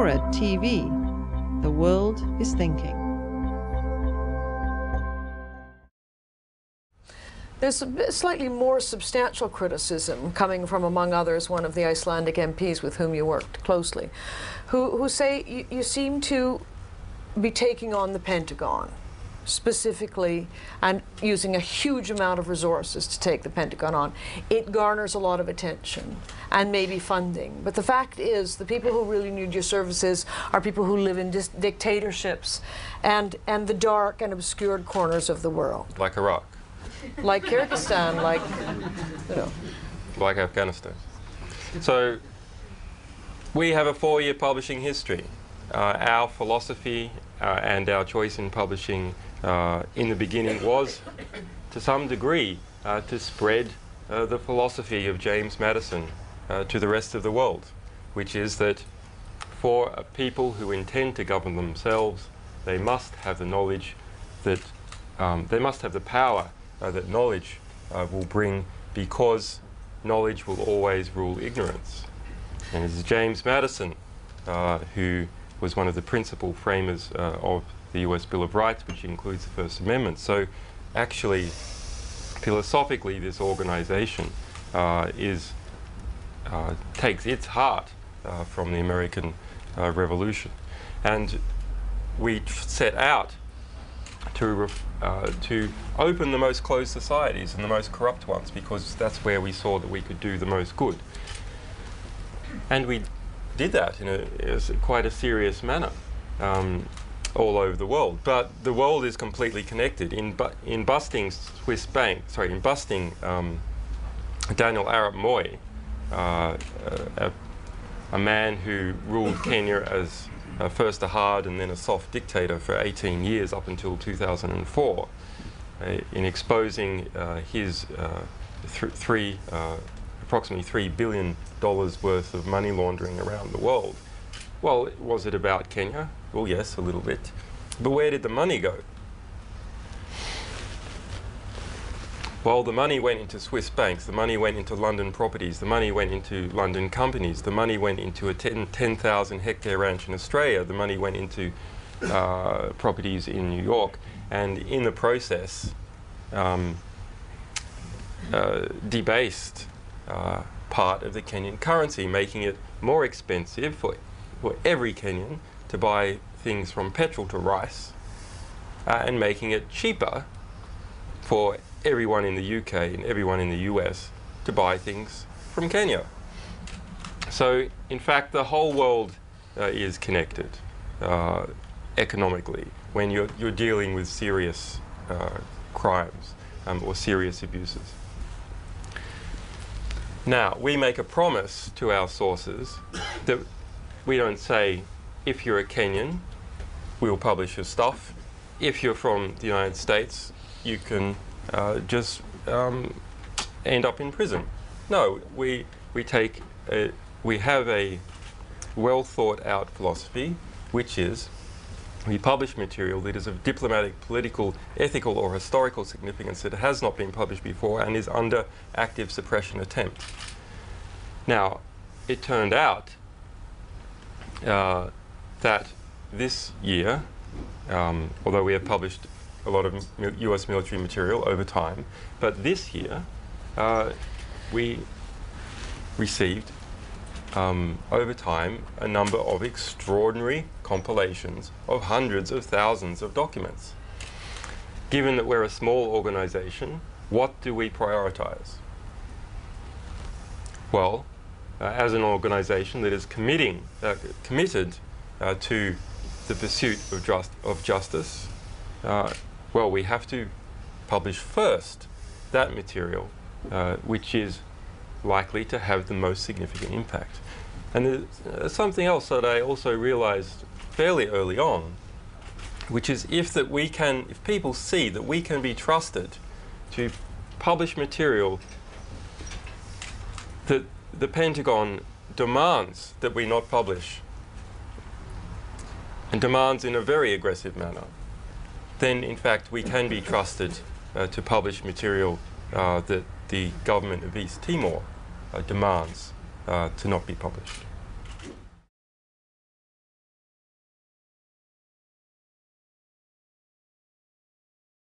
Explorer TV. The world is thinking. There's a slightly more substantial criticism coming from, among others, one of the Icelandic MPs with whom you worked closely, who say you seem to be taking on the Pentagon specifically and using a huge amount of resources to take the Pentagon on. It garners a lot of attention and maybe funding. But the fact is, the people who really need your services are people who live in dictatorships and the dark and obscured corners of the world. Like Iraq. Like Kyrgyzstan, like, you know. Like Afghanistan. So we have a 4-year publishing history. Our philosophy and our choice in publishing in the beginning was, to some degree, to spread the philosophy of James Madison to the rest of the world, which is that for people who intend to govern themselves, they must have the knowledge that, they must have the power that knowledge will bring, because knowledge will always rule ignorance. And it's James Madison who was one of the principal framers of the US Bill of Rights, which includes the First Amendment. So actually, philosophically, this organization takes its heart from the American Revolution. And we set out to open the most closed societies and the most corrupt ones, because that's where we saw that we could do the most good. And we did that in quite a serious manner all over the world. But the world is completely connected. In busting Swiss bank, sorry, in busting Daniel Arap Moi, a man who ruled Kenya as first a hard and then a soft dictator for 18 years up until 2004, in exposing his approximately $3 billion worth of money laundering around the world. Well, was it about Kenya? Well, yes, a little bit. But where did the money go? Well, the money went into Swiss banks, the money went into London properties, the money went into London companies, the money went into a 10,000 hectare ranch in Australia, the money went into properties in New York, and in the process debased part of the Kenyan currency, making it more expensive for every Kenyan to buy things from petrol to rice, and making it cheaper for everyone in the UK and everyone in the US to buy things from Kenya. So, in fact, the whole world is connected economically when you're dealing with serious crimes or serious abuses. Now, we make a promise to our sources that we don't say, if you're a Kenyan, we'll publish your stuff. If you're from the United States, you can just end up in prison. No, we have a well thought out philosophy, which is we publish material that is of diplomatic, political, ethical or historical significance that has not been published before and is under active suppression attempt. Now, it turned out that this year, although we have published a lot of US military material over time, but this year we received over time a number of extraordinary compilations of hundreds of thousands of documents. Given that we're a small organization, what do we prioritize? Well, as an organization that is committed to the pursuit of justice, well, we have to publish first that material which is likely to have the most significant impact. And there's something else that I also realized fairly early on, which is if people see that we can be trusted to publish material that the Pentagon demands that we not publish, and demands in a very aggressive manner, then in fact we can be trusted to publish material that the government of East Timor demands to not be published.